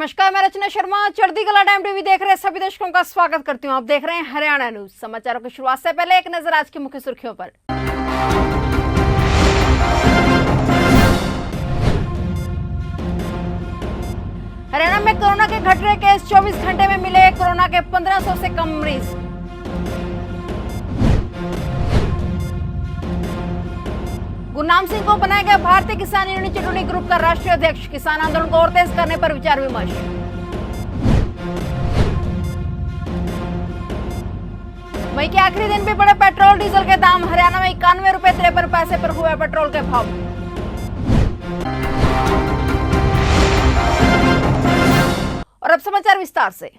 नमस्कार, मैं रचना शर्मा चढ़ती कला टाइम टीवी देख रहे सभी दर्शकों का स्वागत करती हूं। आप देख रहे हैं हरियाणा न्यूज। समाचारों की शुरुआत से पहले एक नजर आज की मुख्य सुर्खियों पर। हरियाणा में कोरोना के घट रहे केस, 24 घंटे में मिले कोरोना के 1500 से कम मरीज। गुरनाम सिंह को बनाया गया भारतीय किसान यूनियन चटोनी ग्रुप का राष्ट्रीय अध्यक्ष। किसान आंदोलन को और तेज करने पर विचार विमर्श। मई के आखिरी दिन भी बढ़े पेट्रोल डीजल के दाम। हरियाणा में 91 रुपए 53 पैसे पर हुए पेट्रोल के भाव। और अब समाचार विस्तार से।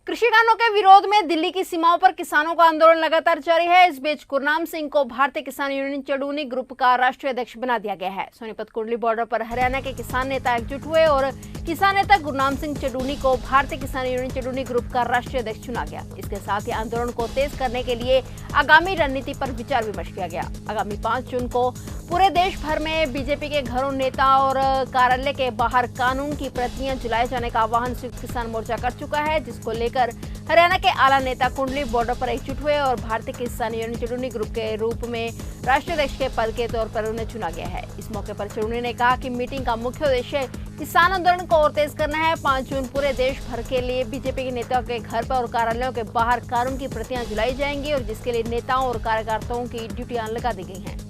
कृषि कानूनों के विरोध में दिल्ली की सीमाओं पर किसानों का आंदोलन लगातार जारी है। इस बीच गुरनाम सिंह को भारतीय किसान यूनियन चटोनी ग्रुप का राष्ट्रीय अध्यक्ष बना दिया गया है। सोनीपत कुंडली बॉर्डर पर हरियाणा के किसान नेता एकजुट हुए और किसान नेता गुरनाम सिंह चटोनी को भारतीय किसान यूनियन चटोनी ग्रुप का राष्ट्रीय अध्यक्ष चुना गया। इसके साथ ही आंदोलन को तेज करने के लिए आगामी रणनीति पर विचार विमर्श किया गया। आगामी 5 जून को पूरे देश भर में बीजेपी के घरों, नेता और कार्यालय के बाहर कानून की प्रतियां जलाए जाने का आह्वान संयुक्त किसान मोर्चा कर चुका है, जिसको लेकर हरियाणा के आला नेता कुंडली बॉर्डर पर एकजुट हुए और भारतीय किसान यूनियन चटोनी ग्रुप के रूप में राष्ट्रीय अध्यक्ष के पद के तौर पर उन्हें चुना गया है। इस मौके पर चटोनी ने कहा कि मीटिंग का मुख्य उद्देश्य किसान आंदोलन को और तेज करना है। 5 जून पूरे देश भर के लिए बीजेपी के नेताओं के घर पर और कार्यालयों के बाहर कानून की प्रतियां जलाई जाएंगी और जिसके लिए नेताओं और कार्यकर्ताओं की ड्यूटियां लगा दी गई हैं।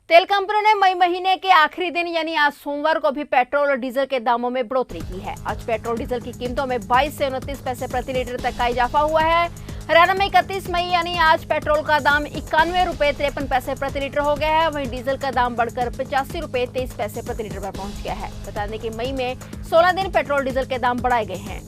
तेल कंपनी ने मई महीने के आखिरी दिन यानी आज सोमवार को भी पेट्रोल और डीजल के दामों में बढ़ोतरी की है। आज पेट्रोल डीजल की कीमतों में 22 से 29 पैसे प्रति लीटर तक का इजाफा हुआ है। हरियाणा में 31 मई यानी आज पेट्रोल का दाम 91 रुपए 53 पैसे प्रति लीटर हो गया है। वहीं डीजल का दाम बढ़कर 85 रुपए 23 पैसे प्रति लीटर पर पहुंच गया है। बता दें कि मई में 16 दिन पेट्रोल डीजल के दाम बढ़ाए गए हैं।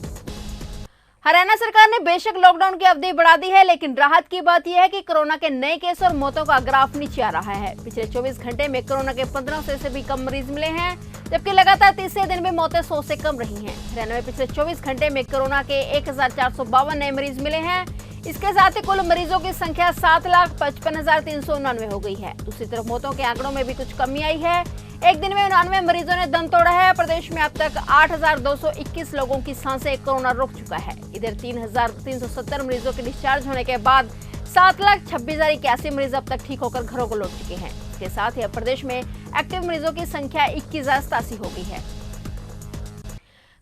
हरियाणा सरकार ने बेशक लॉकडाउन की अवधि बढ़ा दी है, लेकिन राहत की बात यह है कि कोरोना के नए केस और मौतों का ग्राफ नीचे आ रहा है। पिछले 24 घंटे में कोरोना के 1500 से भी कम मरीज मिले हैं, जबकि लगातार तीसरे दिन भी मौतें 100 से कम रही हैं। हरियाणा में पिछले 24 घंटे में कोरोना के 1452 नए मरीज मिले हैं। इसके साथ ही कुल मरीजों की संख्या 7,55,389 हो गई है। दूसरी तरफ मौतों के आंकड़ों में भी कुछ कमी आई है। एक दिन में 99 मरीजों ने दम तोड़ा है। प्रदेश में अब तक 8,221 लोगों की सांसें कोरोना रोक चुका है। इधर 3,370 मरीजों के डिस्चार्ज होने के बाद 7,26,081 मरीज अब तक ठीक होकर घरों को लौट चुके हैं। इसके साथ ही अब प्रदेश में एक्टिव मरीजों की संख्या 21,087 हो गई है।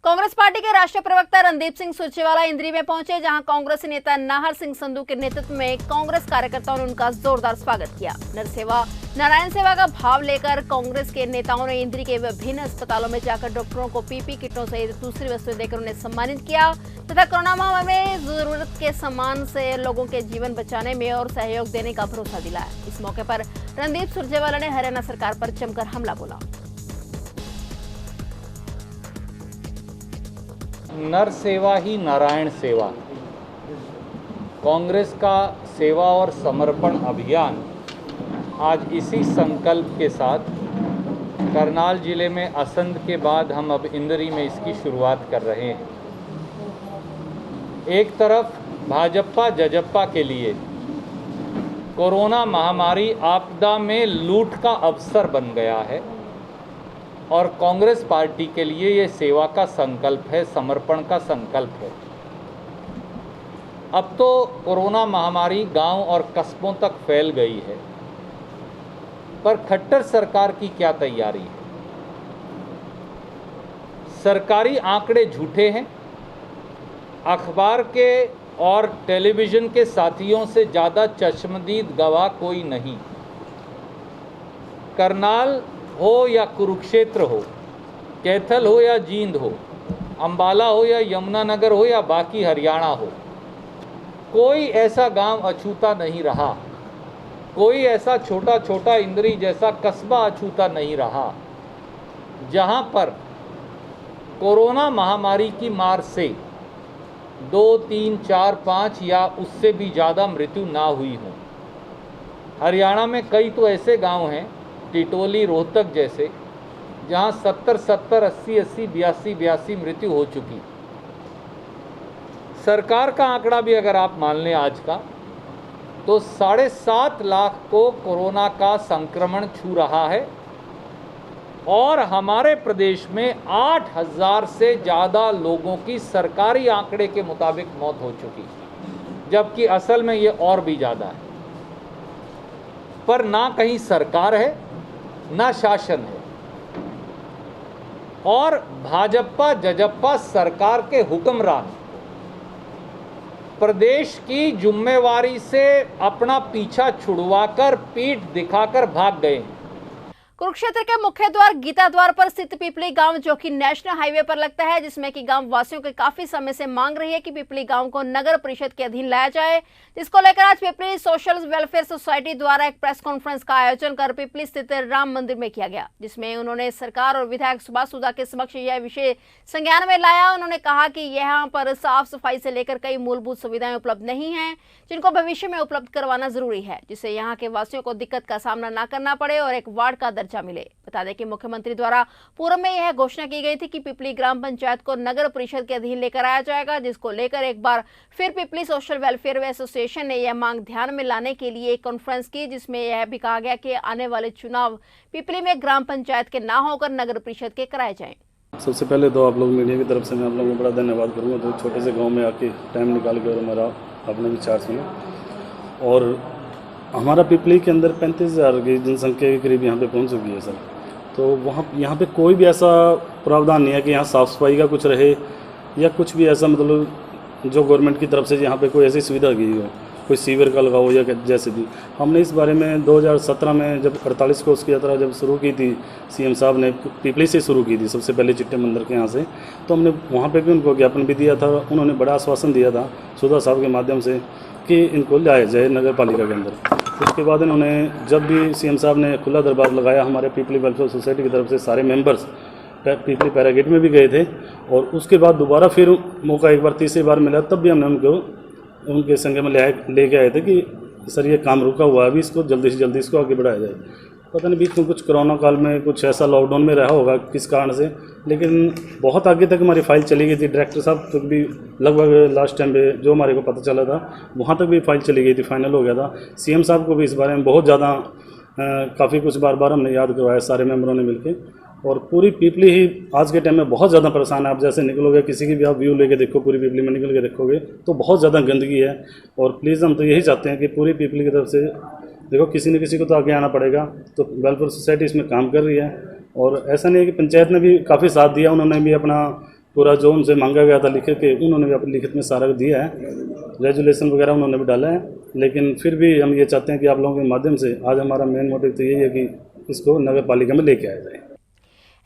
कांग्रेस पार्टी के राष्ट्रीय प्रवक्ता रणदीप सिंह सुरजेवाला इंद्री में पहुंचे, जहां कांग्रेस नेता नाहर सिंह संधू के नेतृत्व में कांग्रेस कार्यकर्ताओं ने उनका जोरदार स्वागत किया। नर सेवा नारायण सेवा का भाव लेकर कांग्रेस के नेताओं ने इंद्री के विभिन्न अस्पतालों में जाकर डॉक्टरों को पीपी किटों सहित दूसरी वस्तुएं देकर उन्हें सम्मानित किया तथा कोरोना महामारी में जरूरत के सामान से लोगों के जीवन बचाने में और सहयोग देने का भरोसा दिलाया। इस मौके पर रणदीप सुरजेवाला ने हरियाणा सरकार पर जमकर हमला बोला। नर सेवा ही नारायण सेवा, कांग्रेस का सेवा और समर्पण अभियान आज इसी संकल्प के साथ करनाल जिले में असंध के बाद हम अब इंदरी में इसकी शुरुआत कर रहे हैं। एक तरफ भाजपा जजप्पा के लिए कोरोना महामारी आपदा में लूट का अवसर बन गया है और कांग्रेस पार्टी के लिए ये सेवा का संकल्प है, समर्पण का संकल्प है। अब तो कोरोना महामारी गांव और कस्बों तक फैल गई है, पर खट्टर सरकार की क्या तैयारी है? सरकारी आंकड़े झूठे हैं। अखबार के और टेलीविज़न के साथियों से ज़्यादा चश्मदीद गवाह कोई नहीं। करनाल हो या कुरुक्षेत्र हो, कैथल हो या जींद हो, अंबाला हो या यमुनानगर हो या बाकी हरियाणा हो, कोई ऐसा गांव अछूता नहीं रहा, कोई ऐसा छोटा छोटा इंदरी जैसा कस्बा अछूता नहीं रहा जहां पर कोरोना महामारी की मार से 2, 3, 4, 5 या उससे भी ज़्यादा मृत्यु ना हुई हो। हरियाणा में कई तो ऐसे गांव हैं, टिटोली, रोहतक जैसे, जहां 70, 80, 82 मृत्यु हो चुकी। सरकार का आंकड़ा भी अगर आप मान लें आज का, तो 7.5 लाख को कोरोना का संक्रमण छू रहा है और हमारे प्रदेश में 8,000 से ज़्यादा लोगों की सरकारी आंकड़े के मुताबिक मौत हो चुकी, जबकि असल में ये और भी ज़्यादा है। पर ना कहीं सरकार है ना शासन है, और भाजपा जजप्पा सरकार के हुक्मरान प्रदेश की जिम्मेवारी से अपना पीछा छुड़वाकर पीठ दिखाकर भाग गए। कुरुक्षेत्र के मुख्य द्वार गीता द्वार पर स्थित पिपली गांव, जो कि नेशनल हाईवे पर लगता है, जिसमें कि गांव वासियों के काफी समय से मांग रही है कि पिपली गांव को नगर परिषद के अधीन लाया जाए, जिसको लेकर आज पिपली सोशल वेलफेयर सोसाइटी द्वारा एक प्रेस कॉन्फ्रेंस का आयोजन कर पिपली स्थित राम मंदिर में किया गया, जिसमें उन्होंने सरकार और विधायक सुभाष सुधा के समक्ष यह विषय संज्ञान में लाया। उन्होंने कहा कि यहाँ पर साफ सफाई से लेकर कई मूलभूत सुविधाएं उपलब्ध नहीं है, जिनको भविष्य में उपलब्ध करवाना जरूरी है, जिससे यहाँ के वासियों को दिक्कत का सामना न करना पड़े और एक वार्ड का दर्जा मिले। बता दें कि मुख्यमंत्री द्वारा पूर्व में यह घोषणा की गई थी कि पिपली ग्राम पंचायत को नगर परिषद के अधीन लेकर आया जाएगा, जिसको लेकर एक बार फिर पिपली सोशल वेलफेयर एसोसिएशन ने यह मांग ध्यान में लाने के लिए एक कॉन्फ्रेंस की, जिसमें यह भी कहा गया कि आने वाले चुनाव पिपली में ग्राम पंचायत के ना होकर नगर परिषद के कराए जाएं। सबसे पहले तो आप लोग मीडिया की तरफ से मैं आप लोगों को बड़ा धन्यवाद करूँगा, तो छोटे से गाँव में आके टाइम निकाल के और हमारा अपने विचार सुने। और हमारा पिपली के अंदर 35,000 की जनसंख्या के करीब यहाँ पे पहुँच चुकी है सर। तो वहाँ यहाँ पे कोई भी ऐसा प्रावधान नहीं है कि यहाँ साफ़ सफाई का कुछ रहे या कुछ भी ऐसा, मतलब जो गवर्नमेंट की तरफ से यहाँ पे कोई ऐसी सुविधा की हो, कोई सीवर का लगाओ या जैसे भी। हमने इस बारे में 2017 में जब 48 कोस की यात्रा जब शुरू की थी, सीएम साहब ने पिपली से शुरू की थी सबसे पहले चिट्टे मंदिर के यहाँ से, तो हमने वहाँ पे भी उनको ज्ञापन भी दिया था। उन्होंने बड़ा आश्वासन दिया था सुधा साहब के माध्यम से कि इनको लाया जाए नगर पालिका के अंदर। उसके बाद इन्होंने जब भी सीएम साहब ने खुला दरबार लगाया, हमारे पिपली वेलफेयर सोसाइटी की तरफ से सारे मेंबर्स पिपली पैरागेट में भी गए थे, और उसके बाद दोबारा फिर मौका एक बार तीसरी बार मिला, तब भी हमने उनके संग में लेके आए थे कि सर ये काम रुका हुआ है, अभी इसको जल्दी से जल्दी इसको आगे बढ़ाया जाए। पता नहीं बीच में कुछ कोरोना काल में कुछ ऐसा लॉकडाउन में रहा होगा किस कारण से, लेकिन बहुत आगे तक हमारी फाइल चली गई थी। डायरेक्टर साहब तक भी लगभग लास्ट टाइम पे जो हमारे को पता चला था वहाँ तक भी फाइल चली गई थी, फाइनल हो गया था। सीएम साहब को भी इस बारे में बहुत ज़्यादा काफ़ी कुछ बार हमने याद करवाया सारे मेंबरों ने मिलकर, और पूरी पिपली ही आज के टाइम में बहुत ज़्यादा परेशान है। आप जैसे निकलोगे, किसी की भी आप व्यू लेके देखो, पूरी पिपली में निकल के देखोगे तो बहुत ज़्यादा गंदगी है। और प्लीज़ हम तो यही चाहते हैं कि पूरी पिपली की तरफ से देखो, किसी न किसी को तो आगे आना पड़ेगा। तो वेलफेयर सोसाइटी इसमें काम कर रही है, और ऐसा नहीं है कि पंचायत ने भी काफ़ी साथ दिया, उन्होंने भी अपना पूरा जो उनसे मांगा गया था लिखित के, उन्होंने भी अपनी लिखित में सारा दिया है, रेजुलेशन वगैरह उन्होंने भी डाला है। लेकिन फिर भी हम ये चाहते हैं कि आप लोगों के माध्यम से आज हमारा मेन मोटिव तो यही है कि इसको नगर पालिका में लेके आया जाए।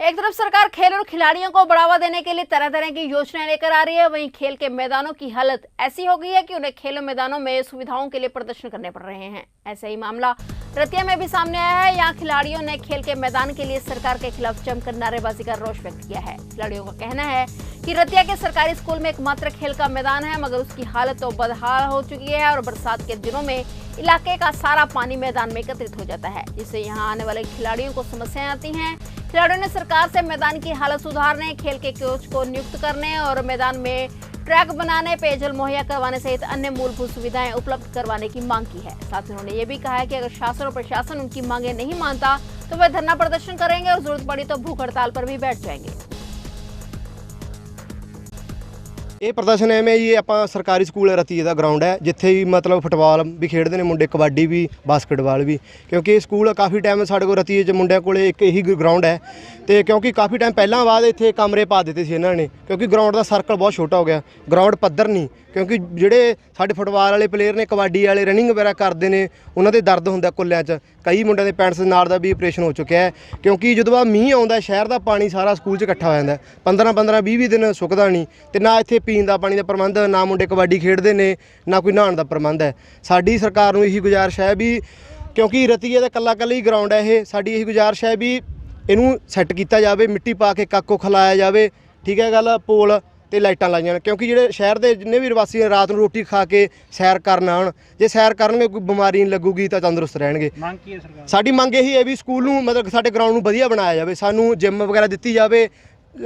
एक तरफ सरकार खेल और खिलाड़ियों को बढ़ावा देने के लिए तरह तरह की योजनाएं लेकर आ रही है, वहीं खेल के मैदानों की हालत ऐसी हो गई है कि उन्हें खेलों मैदानों में सुविधाओं के लिए प्रदर्शन करने पड़ रहे हैं। ऐसा ही मामला रतिया में भी सामने आया है। यहाँ खिलाड़ियों ने खेल के मैदान के लिए सरकार के खिलाफ जमकर नारेबाजी कर रोष व्यक्त किया है। खिलाड़ियों का कहना है कि रतिया के सरकारी स्कूल में एकमात्र खेल का मैदान है, मगर उसकी हालत तो बदहाल हो चुकी है, और बरसात के दिनों में इलाके का सारा पानी मैदान में एकत्रित हो जाता है, जिससे यहाँ आने वाले खिलाड़ियों को समस्याएं आती हैं। खिलाड़ियों ने सरकार से मैदान की हालत सुधारने, खेल के कोच को नियुक्त करने और मैदान में ट्रैक बनाने, पेयजल मुहैया करवाने सहित अन्य मूलभूत सुविधाएं उपलब्ध करवाने की मांग की है। साथ ही उन्होंने ये भी कहा है कि अगर शासन और प्रशासन उनकी मांगे नहीं मानता तो वे धरना प्रदर्शन करेंगे और जरूरत पड़ी तो भूख हड़ताल पर भी बैठ जाएंगे। ਇਹ ਪ੍ਰਦਰਸ਼ਨ ਐਵੇਂ ਜੀ, ਆਪਾਂ ਸਰਕਾਰੀ ਸਕੂਲ ਰਤੀਏ ਦਾ ਗਰਾਊਂਡ ਹੈ, ਜਿੱਥੇ ਹੀ ਮਤਲਬ ਫੁੱਟਬਾਲ ਵੀ ਖੇਡਦੇ ਨੇ ਮੁੰਡੇ, ਕਬੱਡੀ ਵੀ, ਬਾਸਕਟਬਾਲ ਵੀ, ਕਿਉਂਕਿ ਇਹ ਸਕੂਲ ਕਾਫੀ ਟਾਈਮ ਸਾਡੇ ਕੋਲ ਰਤੀਏ 'ਚ ਮੁੰਡਿਆਂ ਕੋਲੇ ਇੱਕ ਇਹੀ ਗਰਾਊਂਡ ਹੈ। ਤੇ ਕਿਉਂਕਿ ਕਾਫੀ ਟਾਈਮ ਪਹਿਲਾਂ ਬਾਅਦ ਇੱਥੇ ਕਮਰੇ ਪਾ ਦਿੱਤੇ ਸੀ ਇਹਨਾਂ ਨੇ, ਕਿਉਂਕਿ ਗਰਾਊਂਡ ਦਾ ਸਰਕਲ ਬਹੁਤ ਛੋਟਾ ਹੋ ਗਿਆ, ਗਰਾਊਂਡ ਪੱਧਰ ਨਹੀਂ। ਕਿਉਂਕਿ ਜਿਹੜੇ ਸਾਡੇ ਫੁੱਟਬਾਲ ਵਾਲੇ ਪਲੇਅਰ ਨੇ, ਕਬੱਡੀ ਵਾਲੇ ਰਨਿੰਗ ਵਗੈਰਾ ਕਰਦੇ ਨੇ, ਉਹਨਾਂ ਦੇ ਦਰਦ ਹੁੰਦਾ ਕੁੱਲਿਆਂ 'ਚ। ਕਈ ਮੁੰਡਿਆਂ ਦੇ ਪੈਂਟਸ ਨਾਲ ਦਾ ਵੀ ਆਪਰੇਸ਼ਨ ਹੋ ਚੁੱਕਿਆ ਹੈ, ਕਿਉਂਕਿ ਜਦੋਂ ਆ ਮੀਂਹ ਆਉਂਦਾ ਸ਼ਹਿਰ ਦਾ ਪਾਣੀ ਸਾਰਾ ਸਕੂਲ 'ਚ ਇਕੱਠਾ ਹੋ ਜਾਂਦਾ, 15-15 20 ਦਿਨ ਸੁੱਕਦਾ ਨਹੀਂ, ਤੇ ਨਾ ਇੱਥੇ ਪੀਣ ਦਾ ਪਾਣੀ ਦਾ ਪ੍ਰਬੰਧ, ਨਾ ਮੁੰਡੇ ਕਬੱਡੀ ਖੇਡਦੇ ਨੇ, ਨਾ ਕੋਈ ਨਹਾਉਣ ਦਾ ਪ੍ਰਬੰਧ ਹੈ। ਸਾਡੀ ਸਰਕਾਰ ਨੂੰ ਇਹੀ ਗੁਜ਼ਾਰਿਸ਼ ਹੈ ਵੀ, ਕਿਉਂਕਿ ਰਤੀਏ ਦਾ ਇਕੱਲਾ ਹੀ ਗਰਾਊਂਡ ਹੈ ਇਹ, ਸਾਡੀ ਇਹੀ ਗੁਜ਼ਾਰਿਸ਼ ਹੈ ਵੀ ਇਹਨੂੰ ਸੈੱਟ ਕੀਤਾ ਜਾਵੇ, ਮਿੱਟੀ ਪਾ ਕੇ ਕਾਕੋ ਖਲਾਇਆ ਜਾਵੇ, ਠੀਕ ਹੈ ਗੱਲ, ਪੋਲ ਤੇ ਲਾਈਟਾਂ ਲਾਈਆਂ, ਕਿਉਂਕਿ ਜਿਹੜੇ ਸ਼ਹਿਰ ਦੇ ਜਿੰਨੇ ਵੀ ਵਾਸੀ ਰਾਤ ਨੂੰ ਰੋਟੀ ਖਾ ਕੇ ਸੈਰ ਕਰਨ ਆਉਣ, ਜੇ ਸੈਰ ਕਰਨਗੇ ਕੋਈ ਬਿਮਾਰੀ ਨਹੀਂ ਲੱਗੂਗੀ ਤਾਂ ਤੰਦਰੁਸਤ ਰਹਿਣਗੇ। ਮੰਗ ਕੀ ਹੈ ਸਰਕਾਰ? ਸਾਡੀ ਮੰਗ ਇਹੀ ਹੈ ਵੀ ਸਕੂਲ ਨੂੰ, ਮਤਲਬ ਸਾਡੇ ਗਰਾਊਂਡ ਨੂੰ ਵਧੀਆ ਬਣਾਇਆ ਜਾਵੇ, ਸਾਨੂੰ ਜਿਮ ਵਗੈਰਾ ਦਿੱਤੀ ਜਾਵੇ,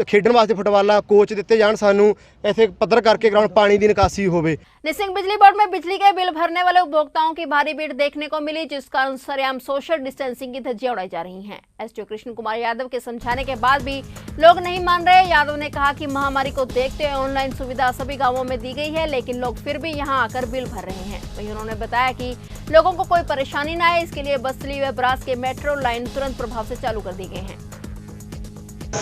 ਖੇਡਣ ਵਾਸਤੇ ਫੁੱਟਬਾਲ ਦਾ ਕੋਚ ਦਿੱਤੇ ਜਾਣ, ਸਾਨੂੰ ਇੱਥੇ ਪੱਧਰ ਕਰਕੇ ਗਰਾਊਂਡ पानी की निकासी होवे। निसिंग बिजली बोर्ड में बिजली के बिल भरने वाले उपभोक्ताओं की भारी भीड़ देखने को मिली, जिस कारण सरेआम सोशल डिस्टेंसिंग की धज्जियां उड़ाई जा रही हैं। एसडीओ कृष्ण कुमार यादव के समझाने के बाद भी लोग नहीं मान रहे। यादव ने कहा कि महामारी को देखते हुए ऑनलाइन सुविधा सभी गांवों में दी गई है, लेकिन लोग फिर भी यहां आकर बिल भर रहे हैं। वहीं उन्होंने बताया कि लोगों को कोई परेशानी न आए, इसके लिए बस्तली व ब्रास के मेट्रो लाइन तुरंत प्रभाव से चालू कर दी गई हैं।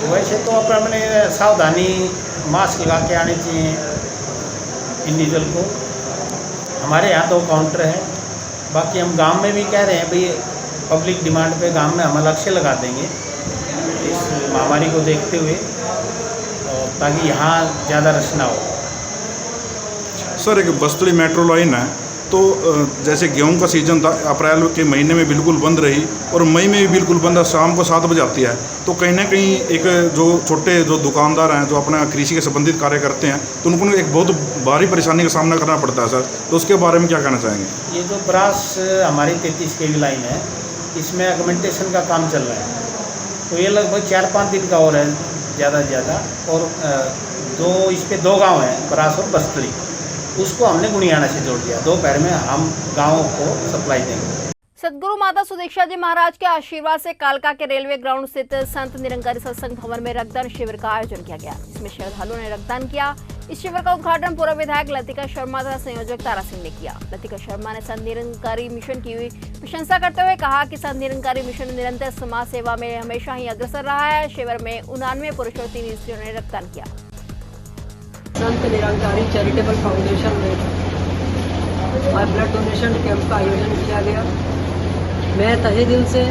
वैसे तो अपने सावधानी मास्क लगा के आने चाहिए इंडिविजुअल को। हमारे यहाँ 2 काउंटर है, बाकी हम गांव में भी कह रहे हैं भाई पब्लिक डिमांड पे गांव में हम अलग से लगा देंगे इस महामारी को देखते हुए, और ताकि यहाँ ज़्यादा रश ना हो। सर एक बस्तड़ी मेट्रो लाइन है, तो जैसे गेहूं का सीज़न था, अप्रैल के महीने में बिल्कुल बंद रही और मई में भी बिल्कुल बंद है, शाम को 7 बजे आती है। तो कहीं ना कहीं एक जो छोटे जो दुकानदार हैं जो अपना कृषि के संबंधित कार्य करते हैं, तो उनको एक बहुत भारी परेशानी का सामना करना पड़ता है सर। तो उसके बारे में क्या कहना चाहेंगे? ये जो ब्रास हमारी 33 kV लाइन है, इसमें अगमेंटेशन का काम चल रहा है, तो ये लगभग 4-5 दिन का और है ज़्यादा से ज़्यादा। और इस पर 2 गाँव हैं, ब्रास और बस्तड़ी, उसको हमने गुणियाना से जोड़ दिया। दोपहर में हम गाँवों को सप्लाई देंगे। सदगुरु माता सुदीक्षा जी महाराज के आशीर्वाद से कालका के रेलवे ग्राउंड स्थित संत निरंकारी सत्संग भवन में रक्तदान शिविर का आयोजन किया गया, जिसमें श्रद्धालुओं ने रक्तदान किया। इस शिविर का उद्घाटन पूर्व विधायक लतिका शर्मा तथा संयोजक तारा सिंह ने किया। लतिका शर्मा ने संत निरंकारी मिशन की प्रशंसा करते हुए कहा कि संत निरंकारी मिशन निरंतर समाज सेवा में हमेशा ही अग्रसर रहा है। शिविर में 99 पुरुष और 3 स्त्रियों ने रक्तदान किया। संत निरंकारी चैरिटेबल फाउंडेशन में ब्लड डोनेशन कैंप का आयोजन किया गया। मैं तहे दिल से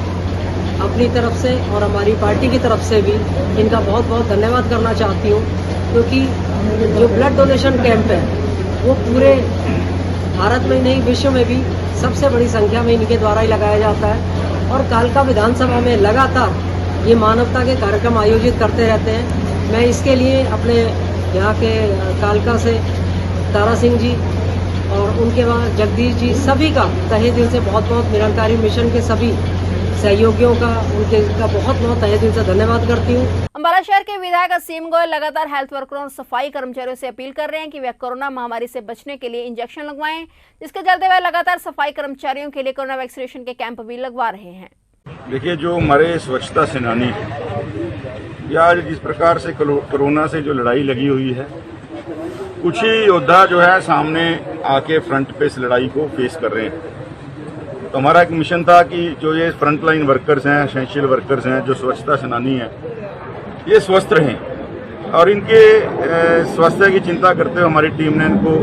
अपनी तरफ से और हमारी पार्टी की तरफ से भी इनका बहुत बहुत धन्यवाद करना चाहती हूँ, क्योंकि जो ब्लड डोनेशन कैंप है वो पूरे भारत में नहीं विश्व में भी सबसे बड़ी संख्या में इनके द्वारा ही लगाया जाता है। और कालका विधानसभा में लगातार ये मानवता के कार्यक्रम आयोजित करते रहते हैं। मैं इसके लिए अपने यहाँ के कालका से तारा सिंह जी और उनके बाद जगदीश जी सभी का तहे दिल से बहुत बहुत निरंकारी मिशन के सभी सहयोगियों का उनके का बहुत बहुत तहे दिल से धन्यवाद करती हूँ। अंबाला शहर के विधायक असीम गोयल लगातार हेल्थ वर्करों और सफाई कर्मचारियों से अपील कर रहे हैं कि वे कोरोना महामारी से बचने के लिए इंजेक्शन लगवाएं, जिसके चलते वे लगातार सफाई कर्मचारियों के लिए कोरोना वैक्सीनेशन के कैंप भी लगवा रहे हैं। देखिए, जो हमारे स्वच्छता सेनानी या आज जिस प्रकार से कोरोना से जो लड़ाई लगी हुई है, कुछ ही योद्धा जो है सामने आके फ्रंट पे इस लड़ाई को फेस कर रहे हैं। तो हमारा एक मिशन था कि जो ये फ्रंट लाइन वर्कर्स हैं, एसेंशियल वर्कर्स हैं, जो स्वच्छता सेनानी हैं, ये स्वस्थ रहें। और इनके स्वास्थ्य की चिंता करते हुए हमारी टीम ने इनको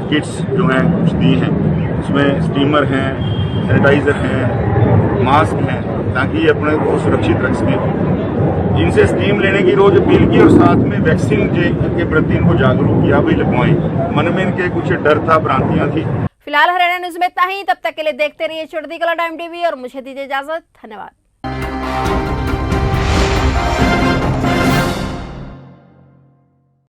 किट्स जो हैं कुछ दी हैं। उसमें स्टीमर हैं, सैनिटाइजर हैं, मास्क हैं, ताकि ये अपने को सुरक्षित रख सकें। इनसे स्टीम लेने की रोज अपील की और साथ में वैक्सीन के प्रति इनको जागरूक किया, भी लगवाएं। मन में इनके कुछ डर था, भ्रांतियां थी। फिलहाल हरियाणा न्यूज में इतना ही। तब तक के लिए देखते रहिए चढ़ती कला टाइम टीवी और मुझे दीजिए इजाजत। धन्यवाद।